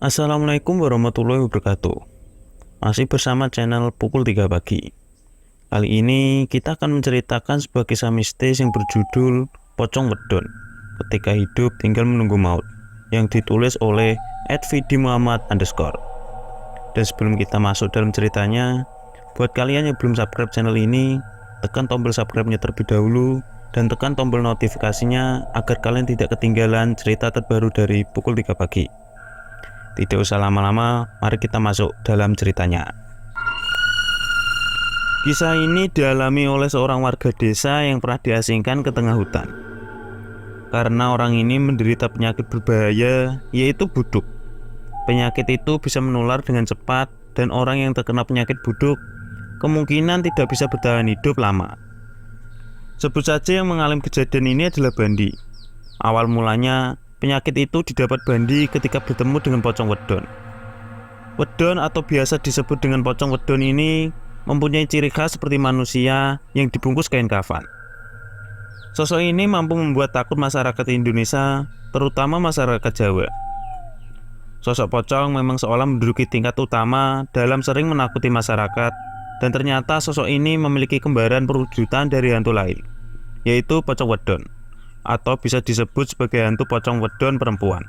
Assalamualaikum warahmatullahi wabarakatuh. Masih bersama channel Pukul 3 Pagi. Kali ini kita akan menceritakan sebuah kisah mistis yang berjudul Pocong Wedon Ketika Hidup Tinggal Menunggu Maut, yang ditulis oleh @vidimuhammad_. Dan sebelum kita masuk dalam ceritanya, buat kalian yang belum subscribe channel ini, tekan tombol subscribe-nya terlebih dahulu dan tekan tombol notifikasinya agar kalian tidak ketinggalan cerita terbaru dari Pukul 3 Pagi. Tidak usah lama-lama, mari kita masuk dalam ceritanya. Kisah ini dialami oleh seorang warga desa yang pernah diasingkan ke tengah hutan. Karena orang ini menderita penyakit berbahaya, yaitu buduk. Penyakit itu bisa menular dengan cepat, dan orang yang terkena penyakit buduk kemungkinan tidak bisa bertahan hidup lama. Sebut saja yang mengalami kejadian ini adalah Bandi. Awal mulanya, penyakit itu didapat Bandi ketika bertemu dengan pocong wedon. Wedon atau biasa disebut dengan pocong wedon ini mempunyai ciri khas seperti manusia yang dibungkus kain kafan. Sosok ini mampu membuat takut masyarakat Indonesia, terutama masyarakat Jawa. Sosok pocong memang seolah menduduki tingkat utama dalam sering menakuti masyarakat, dan ternyata sosok ini memiliki kembaran perwujudan dari hantu lain, yaitu pocong wedon, atau bisa disebut sebagai hantu pocong wedon perempuan.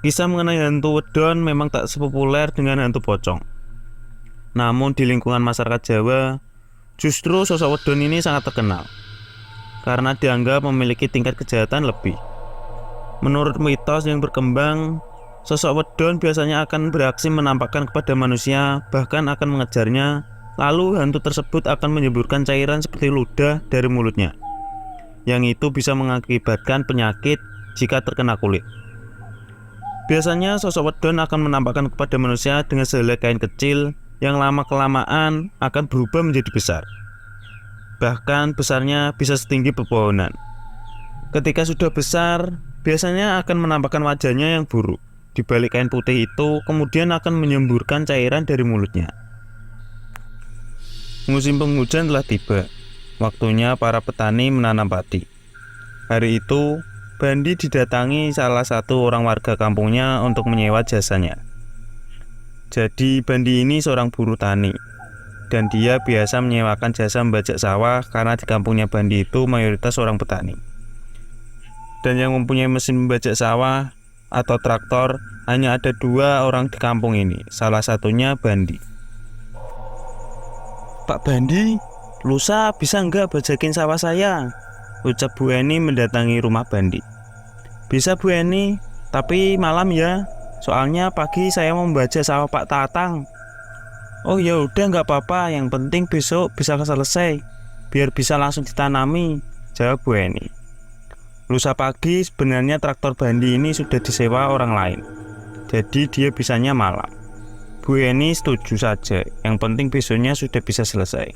Kisah mengenai hantu wedon memang tak sepopuler dengan hantu pocong. Namun di lingkungan masyarakat Jawa, justru sosok wedon ini sangat terkenal karena dianggap memiliki tingkat kejahatan lebih. Menurut mitos yang berkembang, sosok wedon biasanya akan beraksi menampakkan kepada manusia, bahkan akan mengejarnya, lalu hantu tersebut akan menyemburkan cairan seperti ludah dari mulutnya, yang itu bisa mengakibatkan penyakit jika terkena kulit. Biasanya sosok wedon akan menampakkan kepada manusia dengan sehelai kain kecil yang lama-kelamaan akan berubah menjadi besar. Bahkan besarnya bisa setinggi pepohonan. Ketika sudah besar, biasanya akan menampakkan wajahnya yang buruk. Di balik kain putih itu kemudian akan menyemburkan cairan dari mulutnya. Musim penghujan telah tiba. Waktunya para petani menanam padi. Hari itu, Bandi didatangi salah satu orang warga kampungnya untuk menyewa jasanya. Jadi Bandi ini seorang buruh tani, dan dia biasa menyewakan jasa membajak sawah karena di kampungnya Bandi itu mayoritas orang petani. Dan yang mempunyai mesin membajak sawah atau traktor hanya ada 2 orang di kampung ini, salah satunya Bandi. "Pak Bandi, lusa bisa nggak bajakin sawah saya?" ucap Bu Eni mendatangi rumah Bandi. "Bisa Bu Eni, tapi malam ya, soalnya pagi saya mau membajak sawah Pak Tatang." "Oh ya udah nggak apa-apa, yang penting besok bisa selesai, biar bisa langsung ditanami," jawab Bu Eni. Lusa pagi sebenarnya traktor Bandi ini sudah disewa orang lain, jadi dia bisanya malam. Bu Eni setuju saja, yang penting besoknya sudah bisa selesai.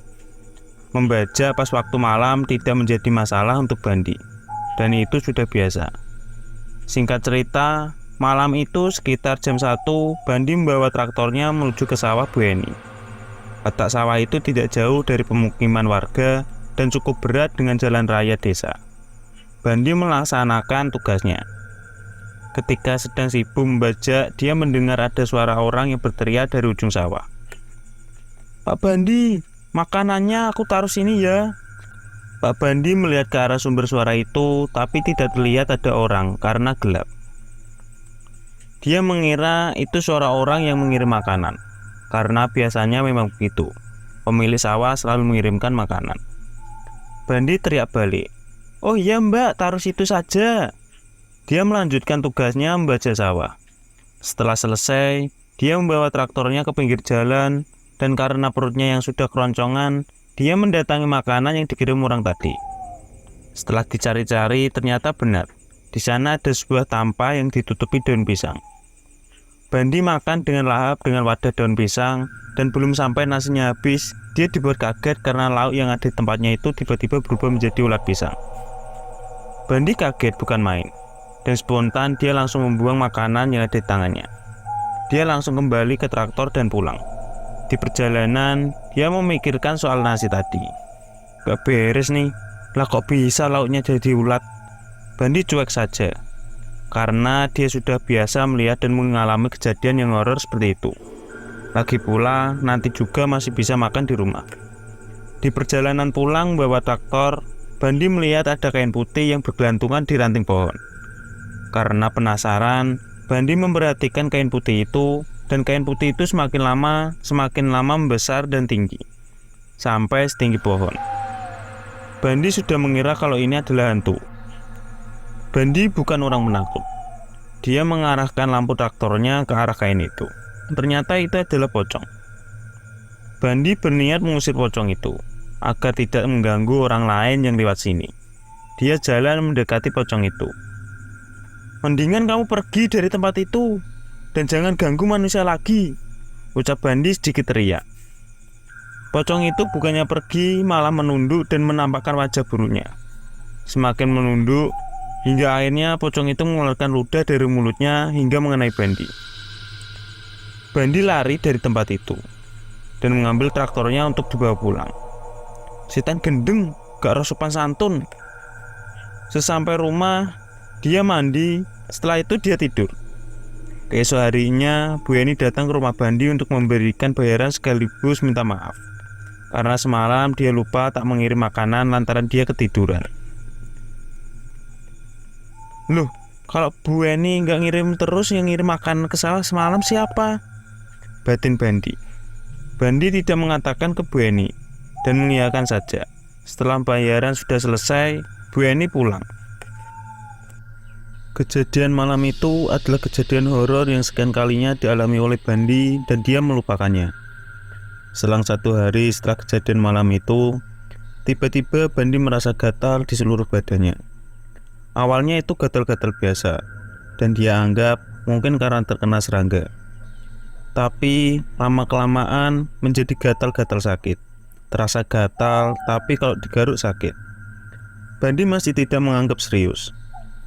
Membajak pas waktu malam tidak menjadi masalah untuk Bandi, dan itu sudah biasa. Singkat cerita, malam itu sekitar jam 1, Bandi membawa traktornya menuju ke sawah Bu Eni. Letak sawah itu tidak jauh dari pemukiman warga dan cukup berat dengan jalan raya desa. Bandi melaksanakan tugasnya. Ketika sedang sibuk membajak, dia mendengar ada suara orang yang berteriak dari ujung sawah. "Pak Bandi, makanannya aku taruh sini ya." Pak Bandi melihat ke arah sumber suara itu, tapi tidak terlihat ada orang karena gelap. Dia mengira itu suara orang yang mengirim makanan, karena biasanya memang begitu. Pemilik sawah selalu mengirimkan makanan. Bandi teriak balik, "Oh iya Mbak, taruh situ saja." Dia melanjutkan tugasnya membajak sawah. Setelah selesai, dia membawa traktornya ke pinggir jalan, dan karena perutnya yang sudah keroncongan, dia mendatangi makanan yang dikirim orang tadi. Setelah dicari-cari, ternyata benar. Di sana ada sebuah tampa yang ditutupi daun pisang. Bandi makan dengan lahap dengan wadah daun pisang, dan belum sampai nasinya habis, dia dibuat kaget karena lauk yang ada di tempatnya itu tiba-tiba berubah menjadi ulat pisang. Bandi kaget bukan main, dan spontan dia langsung membuang makanan yang ada di tangannya. Dia langsung kembali ke traktor dan pulang. Di perjalanan, dia memikirkan soal nasi tadi. "Gak beres nih, lah kok bisa lauknya jadi ulat?" Bandi cuek saja. karena dia sudah biasa melihat dan mengalami kejadian yang horor seperti itu. Lagi pula, nanti juga masih bisa makan di rumah. Di perjalanan pulang bawa traktor, Bandi melihat ada kain putih yang bergelantungan di ranting pohon. Karena penasaran, Bandi memperhatikan kain putih itu, dan kain putih itu semakin lama membesar dan tinggi, sampai setinggi pohon. Bandi sudah mengira kalau ini adalah hantu. Bandi bukan orang menakut. Dia mengarahkan lampu traktornya ke arah kain itu. Ternyata itu adalah pocong. Bandi berniat mengusir pocong itu agar tidak mengganggu orang lain yang lewat sini. Dia jalan mendekati pocong itu. "Mendingan kamu pergi dari tempat itu dan jangan ganggu manusia lagi," ucap Bandi sedikit teriak. Pocong itu bukannya pergi, malah menunduk dan menampakkan wajah buruknya. Semakin menunduk, hingga akhirnya pocong itu mengeluarkan ludah dari mulutnya hingga mengenai Bandi. Bandi lari dari tempat itu dan mengambil traktornya untuk dibawa pulang. Setan gendeng, gak sopan santun. Sesampai rumah, dia mandi, setelah itu dia tidur. Keesok harinya, Bu Eni datang ke rumah Bandi untuk memberikan bayaran sekaligus minta maaf. Karena semalam dia lupa tak mengirim makanan lantaran dia ketiduran. "Loh, kalau Bu Eni nggak ngirim terus, yang ngirim makanan ke sawah semalam siapa?" batin Bandi. Bandi tidak mengatakan ke Bu Eni dan mengiyakan saja. Setelah bayaran sudah selesai, Bu Eni pulang. Kejadian malam itu adalah kejadian horor yang sekian kalinya dialami oleh Bandi dan dia melupakannya. Selang 1 hari setelah kejadian malam itu, tiba-tiba Bandi merasa gatal di seluruh badannya. Awalnya itu gatal-gatal biasa, dan dia anggap mungkin karena terkena serangga. Tapi lama-kelamaan menjadi gatal-gatal sakit. Terasa gatal, tapi kalau digaruk sakit. Bandi masih tidak menganggap serius.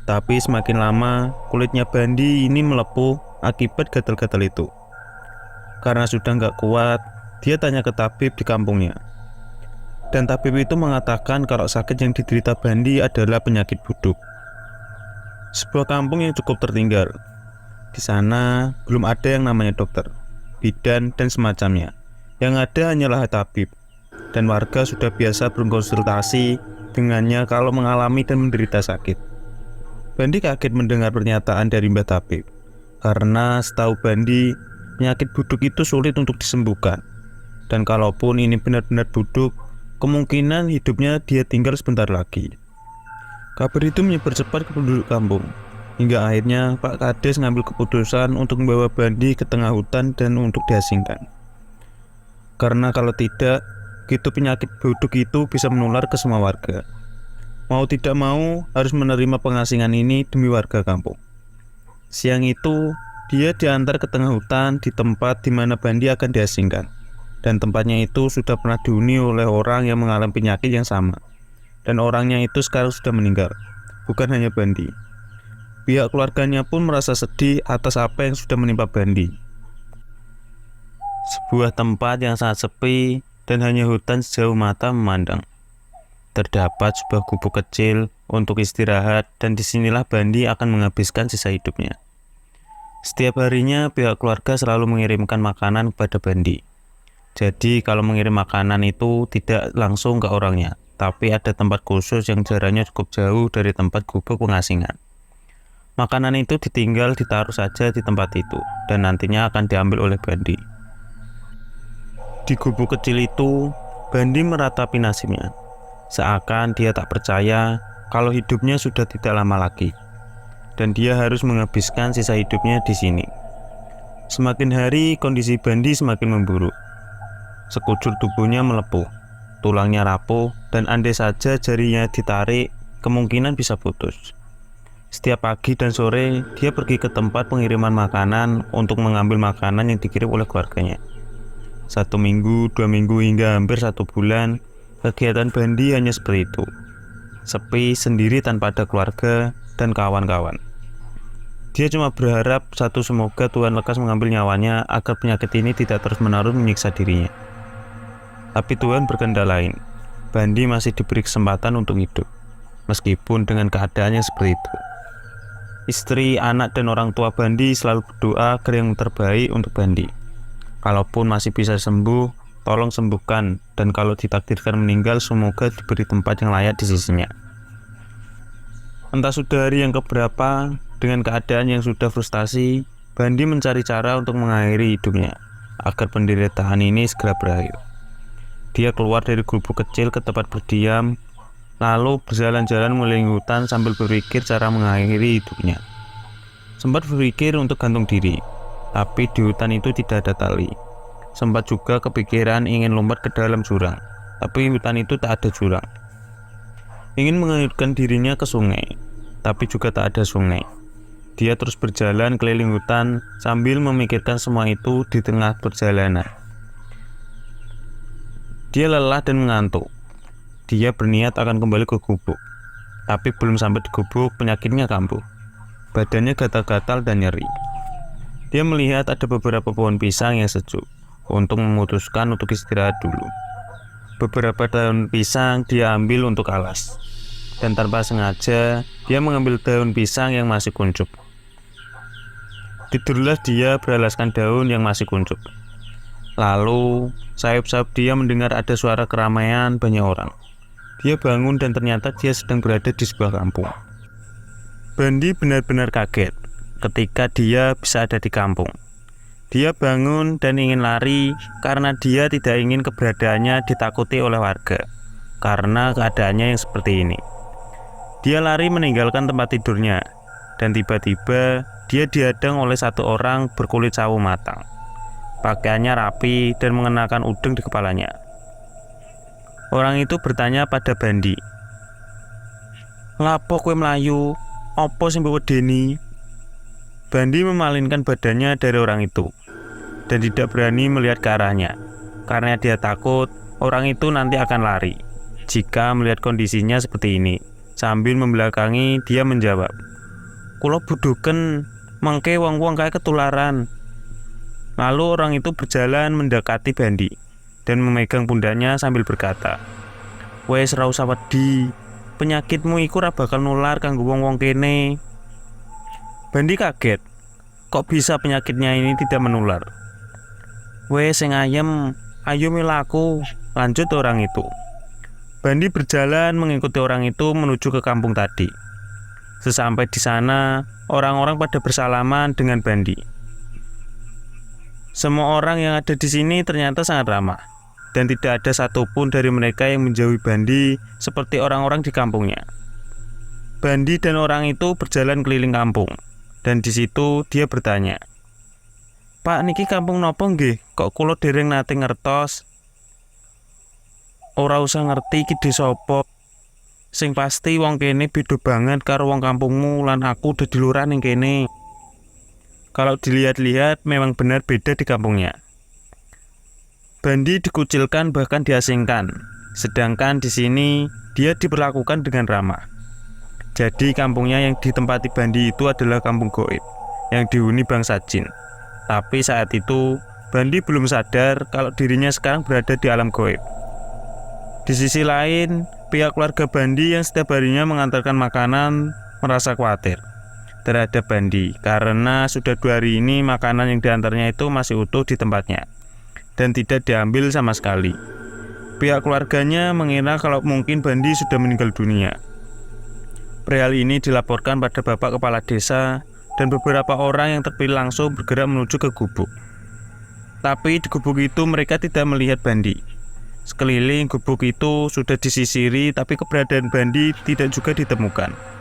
Tapi semakin lama, kulitnya Bandi ini melepuh akibat gatal-gatal itu. Karena sudah nggak kuat, dia tanya ke tabib di kampungnya. Dan tabib itu mengatakan kalau sakit yang diderita Bandi adalah penyakit buduk. Sebuah kampung yang cukup tertinggal. Di sana belum ada yang namanya dokter, bidan, dan semacamnya. Yang ada hanyalah tabib. Dan warga sudah biasa berkonsultasi dengannya kalau mengalami dan menderita sakit. Bandi kaget mendengar pernyataan dari Mbah Tabib. Karena setahu Bandi, penyakit buduk itu sulit untuk disembuhkan. Dan kalaupun ini benar-benar buduk, kemungkinan hidupnya dia tinggal sebentar lagi. Kabar itu menyebar cepat ke penduduk kampung, hingga akhirnya Pak Kades mengambil keputusan untuk membawa Bandi ke tengah hutan dan untuk diasingkan. Karena kalau tidak, gitu penyakit buduk itu bisa menular ke semua warga. Mau tidak mau harus menerima pengasingan ini demi warga kampung. Siang itu, dia diantar ke tengah hutan di tempat di mana Bandi akan diasingkan. Dan tempatnya itu sudah pernah dihuni oleh orang yang mengalami penyakit yang sama. Dan orangnya itu sekarang sudah meninggal, bukan hanya Bandi. Pihak keluarganya pun merasa sedih atas apa yang sudah menimpa Bandi. Sebuah tempat yang sangat sepi dan hanya hutan sejauh mata memandang. Terdapat sebuah gubuk kecil untuk istirahat dan disinilah Bandi akan menghabiskan sisa hidupnya. Setiap harinya pihak keluarga selalu mengirimkan makanan kepada Bandi. Jadi kalau mengirim makanan itu tidak langsung ke orangnya, tapi ada tempat khusus yang jaraknya cukup jauh dari tempat gubuk pengasingan. Makanan itu ditinggal ditaruh saja di tempat itu dan nantinya akan diambil oleh Bandi. Di gubuk kecil itu, Bandi meratapi nasibnya. Seakan dia tak percaya kalau hidupnya sudah tidak lama lagi. Dan dia harus menghabiskan sisa hidupnya di sini. Semakin hari kondisi Bandi semakin memburuk. Sekujur tubuhnya melepuh, tulangnya rapuh, dan andai saja jarinya ditarik, kemungkinan bisa putus. Setiap pagi dan sore, dia pergi ke tempat pengiriman makanan untuk mengambil makanan yang dikirim oleh keluarganya. 1 minggu, 2 minggu, hingga hampir 1 bulan, kegiatan Bandi hanya seperti itu. Sepi sendiri tanpa ada keluarga dan kawan-kawan. Dia cuma berharap semoga Tuhan lekas mengambil nyawanya agar penyakit ini tidak terus-menerus menyiksa dirinya. Tapi Tuhan berkehendak lain. Bandi masih diberi kesempatan untuk hidup, meskipun dengan keadaannya seperti itu. Istri, anak, dan orang tua Bandi selalu berdoa agar yang terbaik untuk Bandi. Kalaupun masih bisa sembuh, tolong sembuhkan, dan kalau ditakdirkan meninggal, semoga diberi tempat yang layak di sisinya. Entah sudah hari yang keberapa, dengan keadaan yang sudah frustasi, Bandi mencari cara untuk mengakhiri hidupnya, agar penderitaan ini segera berakhir. Dia keluar dari gubuk kecil ke tempat berdiam, lalu berjalan-jalan mengelilingi hutan sambil berpikir cara mengakhiri hidupnya. Sempat berpikir untuk gantung diri, tapi di hutan itu tidak ada tali. Sempat juga kepikiran ingin lompat ke dalam jurang, tapi hutan itu tak ada jurang. Ingin mengakhirkan dirinya ke sungai, tapi juga tak ada sungai. Dia terus berjalan keliling hutan sambil memikirkan semua itu di tengah perjalanan. Dia lelah dan mengantuk. Dia berniat akan kembali ke gubuk, tapi belum sampai di gubuk penyakitnya kambuh. Badannya gatal-gatal dan nyeri. Dia melihat ada beberapa pohon pisang yang sejuk. Untuk memutuskan untuk istirahat dulu. Beberapa daun pisang dia ambil untuk alas, dan tanpa sengaja dia mengambil daun pisang yang masih kuncup. Tidurlah dia beralaskan daun yang masih kuncup. Lalu sayup-sayup dia mendengar ada suara keramaian banyak orang. Dia bangun dan ternyata dia sedang berada di sebuah kampung. Bandi benar-benar kaget ketika dia bisa ada di kampung. Dia bangun dan ingin lari karena dia tidak ingin keberadaannya ditakuti oleh warga karena keadaannya yang seperti ini. Dia lari meninggalkan tempat tidurnya dan tiba-tiba dia dihadang oleh satu orang berkulit sawo matang. Pakaiannya rapi dan mengenakan udeng di kepalanya. Orang itu bertanya pada Bandi, "Lapo kowe mlayu? Apa sing mbok wedeni?" Bandi memalingkan badannya dari orang itu dan tidak berani melihat ke arahnya karena dia takut orang itu nanti akan lari jika melihat kondisinya seperti ini. Sambil membelakangi, dia menjawab, "Kula buduken, mengke wong-wong kae ketularan." Lalu orang itu berjalan mendekati Bandi dan memegang pundaknya sambil berkata, "Wes ra usah wedi, penyakitmu iku ra bakal nular kanggo wong-wong kene." Bandi kaget, kok bisa penyakitnya ini tidak menular? "Wes sing ayem, ayo milaku," lanjut orang itu. Bandi berjalan mengikuti orang itu menuju ke kampung tadi. Sesampai di sana, orang-orang pada bersalaman dengan Bandi. Semua orang yang ada di sini ternyata sangat ramah, dan tidak ada satupun dari mereka yang menjauhi Bandi seperti orang-orang di kampungnya. Bandi dan orang itu berjalan keliling kampung, dan di situ dia bertanya, "Pak, niki kampung nopo nggih? Kok kula dereng nate ngertos?" "Ora usah ngerti iki desa apa. Sing pasti wong kene beda banget karo wong kampungmu lan aku dadi lurah ning kene." Kalau dilihat-lihat memang benar beda di kampungnya. Bandi dikucilkan bahkan diasingkan, sedangkan di sini dia diperlakukan dengan ramah. Jadi kampungnya yang ditempati Bandi itu adalah kampung goib yang dihuni bangsa jin. Tapi saat itu Bandi belum sadar kalau dirinya sekarang berada di alam goib. Di sisi lain, pihak keluarga Bandi yang setiap harinya mengantarkan makanan merasa khawatir terhadap Bandi karena sudah 2 hari ini makanan yang diantarnya itu masih utuh di tempatnya dan tidak diambil sama sekali. Pihak keluarganya mengira kalau mungkin Bandi sudah meninggal dunia. Perihal ini dilaporkan pada Bapak Kepala Desa dan beberapa orang yang terpilih langsung bergerak menuju ke gubuk. Tapi di gubuk itu mereka tidak melihat Bandi. Sekeliling gubuk itu sudah disisiri tapi keberadaan Bandi tidak juga ditemukan.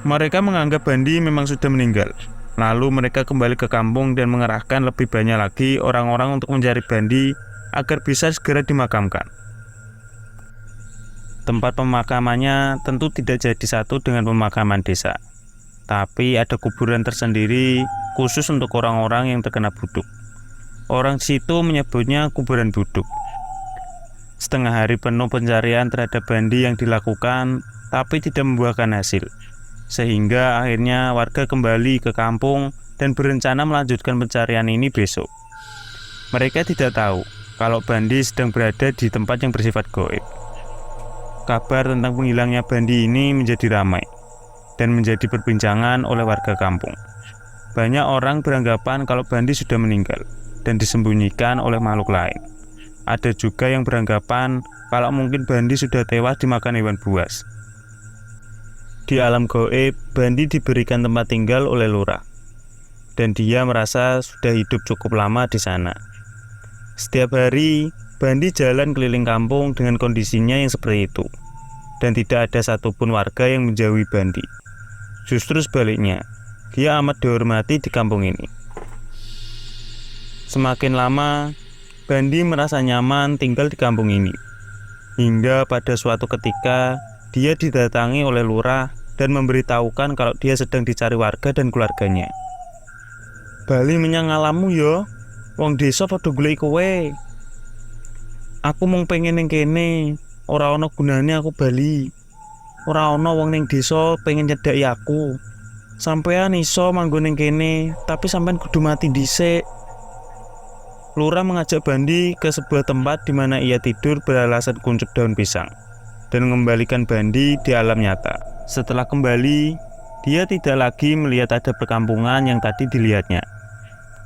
Mereka menganggap Bandi memang sudah meninggal. Lalu mereka kembali ke kampung dan mengerahkan lebih banyak lagi orang-orang untuk mencari Bandi agar bisa segera dimakamkan. Tempat pemakamannya tentu tidak jadi satu dengan pemakaman desa, tapi ada kuburan tersendiri khusus untuk orang-orang yang terkena buduk. Orang di situ menyebutnya kuburan buduk. Setengah hari penuh pencarian terhadap Bandi yang dilakukan, tapi tidak membuahkan hasil. Sehingga akhirnya warga kembali ke kampung dan berencana melanjutkan pencarian ini besok. Mereka tidak tahu kalau Bandi sedang berada di tempat yang bersifat gaib. Kabar tentang penghilangnya Bandi ini menjadi ramai. dan menjadi perbincangan oleh warga kampung. Banyak orang beranggapan kalau Bandi sudah meninggal dan disembunyikan oleh makhluk lain. Ada juga yang beranggapan kalau mungkin Bandi sudah tewas dimakan hewan buas. Di alam gaib, Bandi diberikan tempat tinggal oleh lurah, dan dia merasa sudah hidup cukup lama di sana. Setiap hari, Bandi jalan keliling kampung dengan kondisinya yang seperti itu, dan tidak ada satupun warga yang menjauhi Bandi. Justru sebaliknya, dia amat dihormati di kampung ini. Semakin lama, Bandi merasa nyaman tinggal di kampung ini. Hingga pada suatu ketika, dia didatangi oleh lurah dan memberitahukan kalau dia sedang dicari warga dan keluarganya. "Bali menyang alammu yo, wong desa padha golek kowe. Aku mung pengen ning kene, ora ana gunane aku bali. Ora ana wong ning desa pengen nyedaki aku. Sampean iso manggon ning kene, tapi sampean kudu mati dhisik." Lurah mengajak Bandi ke sebuah tempat di mana ia tidur beralasan kuncup daun pisang dan mengembalikan Bandi di alam nyata. Setelah kembali, dia tidak lagi melihat ada perkampungan yang tadi dilihatnya.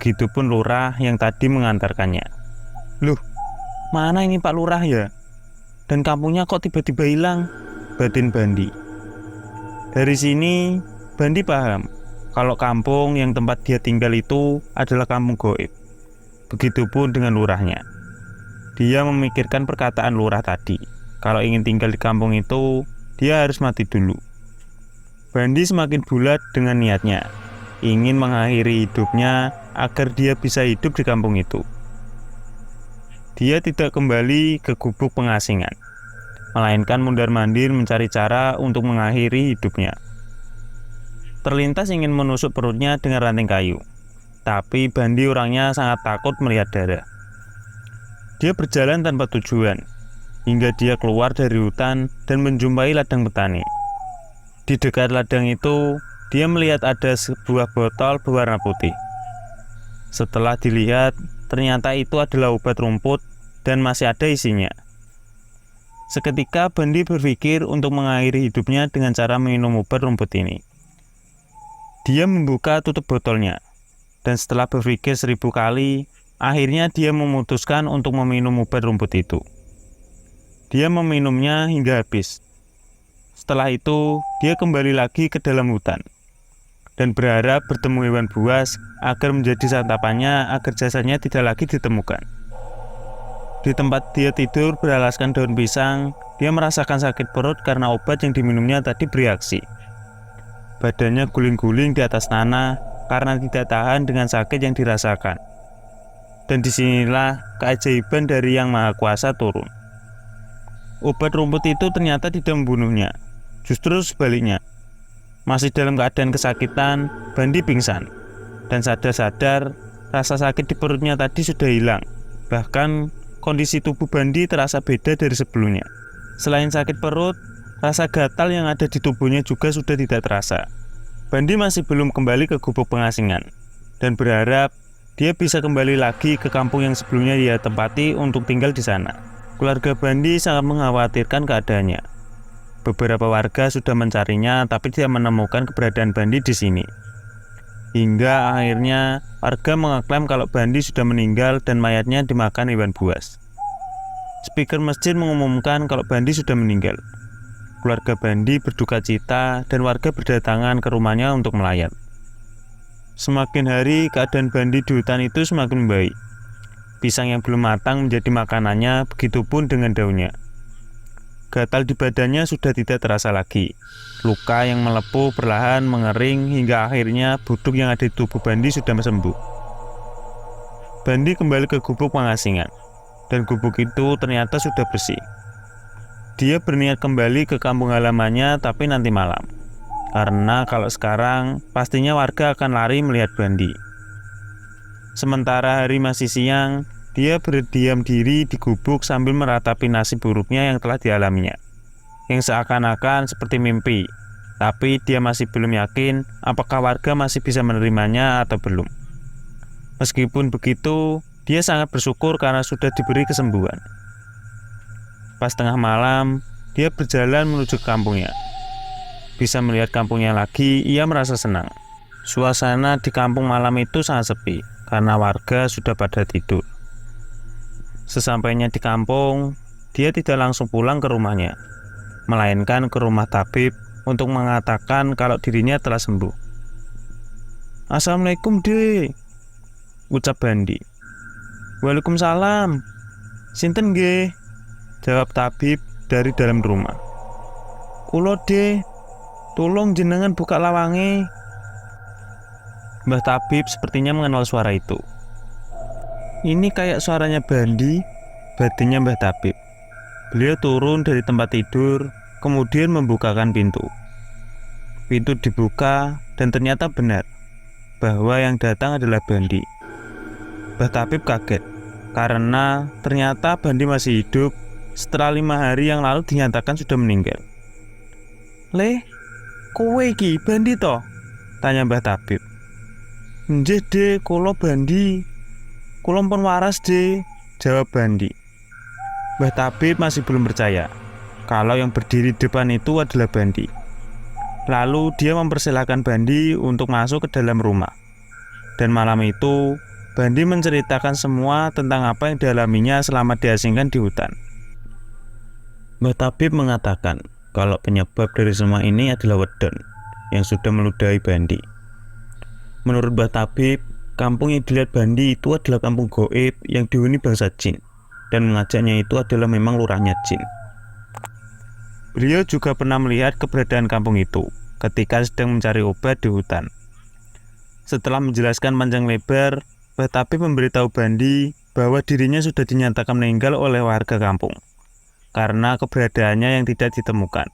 Begitupun lurah yang tadi mengantarkannya. "Loh, mana ini Pak Lurah ya? Dan kampungnya kok tiba-tiba hilang?" batin Bandi. Dari sini, Bandi paham kalau kampung yang tempat dia tinggal itu adalah kampung gaib. Begitupun dengan lurahnya. Dia memikirkan perkataan lurah tadi. Kalau ingin tinggal di kampung itu, dia harus mati dulu. Bandi semakin bulat dengan niatnya, ingin mengakhiri hidupnya agar dia bisa hidup di kampung itu. Dia tidak kembali ke gubuk pengasingan, melainkan mundar-mandir mencari cara untuk mengakhiri hidupnya. Terlintas ingin menusuk perutnya dengan ranting kayu, tapi Bandi orangnya sangat takut melihat darah. Dia berjalan tanpa tujuan, hingga dia keluar dari hutan dan menjumpai ladang petani. Di dekat ladang itu, dia melihat ada sebuah botol berwarna putih. Setelah dilihat, ternyata itu adalah obat rumput dan masih ada isinya. Seketika Bandi berpikir untuk mengakhiri hidupnya dengan cara minum obat rumput ini. Dia membuka tutup botolnya, dan setelah berpikir 1000 kali, akhirnya dia memutuskan untuk meminum obat rumput itu. Dia meminumnya hingga habis. Setelah itu, dia kembali lagi ke dalam hutan dan berharap bertemu hewan buas agar menjadi santapannya agar jasadnya tidak lagi ditemukan. Di tempat dia tidur beralaskan daun pisang, dia merasakan sakit perut karena obat yang diminumnya tadi bereaksi. Badannya guling-guling di atas tanah karena tidak tahan dengan sakit yang dirasakan. Dan disinilah keajaiban dari Yang Maha Kuasa turun. Obat rumput itu ternyata tidak membunuhnya, justru sebaliknya. Masih dalam keadaan kesakitan, Bandi pingsan. Dan sadar-sadar, rasa sakit di perutnya tadi sudah hilang. Bahkan, kondisi tubuh Bandi terasa beda dari sebelumnya. Selain sakit perut, rasa gatal yang ada di tubuhnya juga sudah tidak terasa. Bandi masih belum kembali ke gubuk pengasingan, dan berharap dia bisa kembali lagi ke kampung yang sebelumnya dia tempati untuk tinggal di sana. Keluarga Bandi sangat mengkhawatirkan keadaannya. Beberapa warga sudah mencarinya, tapi tidak menemukan keberadaan Bandi di sini. Hingga akhirnya warga mengeklaim kalau Bandi sudah meninggal dan mayatnya dimakan hewan buas. Speaker masjid mengumumkan kalau Bandi sudah meninggal. Keluarga Bandi berduka cita dan warga berdatangan ke rumahnya untuk melayat. Semakin hari keadaan Bandi di hutan itu semakin baik. Pisang yang belum matang menjadi makanannya, begitupun dengan daunnya. Gatal di badannya sudah tidak terasa lagi. Luka yang melepuh perlahan mengering hingga akhirnya buduk yang ada di tubuh Bandi sudah sembuh. Bandi kembali ke gubuk pengasingan, dan gubuk itu ternyata sudah bersih. Dia berniat kembali ke kampung halamannya tapi nanti malam. Karena kalau sekarang pastinya warga akan lari melihat Bandi. Sementara hari masih siang, dia berdiam diri di gubuk sambil meratapi nasib buruknya yang telah dialaminya, yang seakan-akan seperti mimpi. Tapi dia masih belum yakin apakah warga masih bisa menerimanya atau belum. Meskipun begitu, dia sangat bersyukur karena sudah diberi kesembuhan. Pas tengah malam, dia berjalan menuju ke kampungnya. bisa melihat kampungnya lagi, ia merasa senang. Suasana di kampung malam itu sangat sepi karena warga sudah pada tidur. Sesampainya di kampung, dia tidak langsung pulang ke rumahnya, melainkan ke rumah tabib untuk mengatakan kalau dirinya telah sembuh. "Assalamualaikum, Dek," ucap Bandi. "Waalaikumsalam. Sinten nggih?" jawab tabib dari dalam rumah. "Kulo, Dek, tolong jenengan buka lawange." Mbah Tabib sepertinya mengenal suara itu. Ini kayak suaranya Bandi, batinnya Mbah Tabib. Beliau turun dari tempat tidur, kemudian membukakan pintu. Pintu dibuka dan ternyata benar bahwa yang datang adalah Bandi. Mbah Tabib kaget karena ternyata Bandi masih hidup setelah 5 hari yang lalu dinyatakan sudah meninggal. "Le, kowe iki Bandi toh?" tanya Mbah Tabib. "Nggih, Dek, kula Bandi. Kula pun waras, Dek," jawab Bandi. Mbah Tabib masih belum percaya kalau yang berdiri di depan itu adalah Bandi. Lalu dia mempersilahkan Bandi untuk masuk ke dalam rumah. Dan malam itu, Bandi menceritakan semua tentang apa yang dialaminya selama diasingkan di hutan. Mbah Tabib mengatakan kalau penyebab dari semua ini adalah wedon yang sudah meludahi Bandi. Menurut Mbah Tabib, kampung yang dilihat Bandi itu adalah kampung goib yang dihuni bangsa jin, dan mengajaknya itu adalah memang lurahnya jin. Beliau juga pernah melihat keberadaan kampung itu ketika sedang mencari obat di hutan. Setelah menjelaskan panjang lebar, Mbah Tabib memberitahu Bandi bahwa dirinya sudah dinyatakan meninggal oleh warga kampung karena keberadaannya yang tidak ditemukan.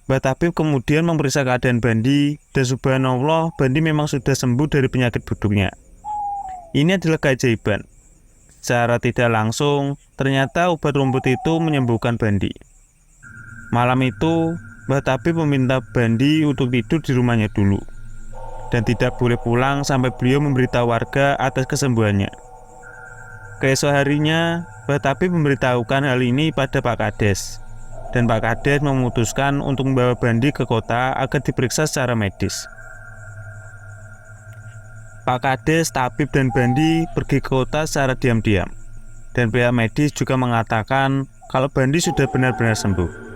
Mbah Tabib kemudian memeriksa keadaan Bandi, dan subhanallah Bandi memang sudah sembuh dari penyakit buduknya. Ini adalah keajaiban. Secara tidak langsung, ternyata obat rumput itu menyembuhkan Bandi. Malam itu, Mbah Tabib meminta Bandi untuk tidur di rumahnya dulu, dan tidak boleh pulang sampai beliau memberitahu warga atas kesembuhannya. Keesok harinya, Mbah Tabib memberitahukan hal ini pada Pak Kades, dan Pak Kades memutuskan untuk membawa Bandi ke kota agar diperiksa secara medis. Pak Kades, Tabib, dan Bandi pergi ke kota secara diam-diam, dan pihak medis juga mengatakan kalau Bandi sudah benar-benar sembuh.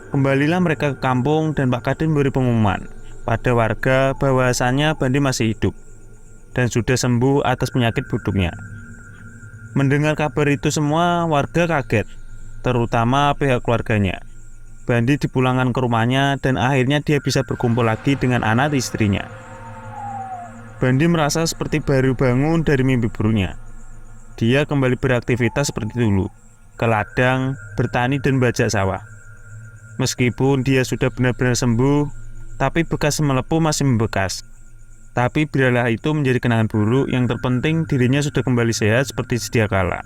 Kembalilah mereka ke kampung dan Pak Kades memberi pengumuman pada warga bahwasannya Bandi masih hidup dan sudah sembuh atas penyakit buduknya. Mendengar kabar itu semua, warga kaget, terutama pihak keluarganya. Bandi dipulangkan ke rumahnya dan akhirnya dia bisa berkumpul lagi dengan anak istrinya. Bandi merasa seperti baru bangun dari mimpi buruknya. Dia kembali beraktivitas seperti dulu, ke ladang, bertani, dan bajak sawah. Meskipun dia sudah benar-benar sembuh, tapi bekas melepuh masih membekas. Tapi biarlah itu menjadi kenangan buruk, yang terpenting dirinya sudah kembali sehat seperti sedia kala.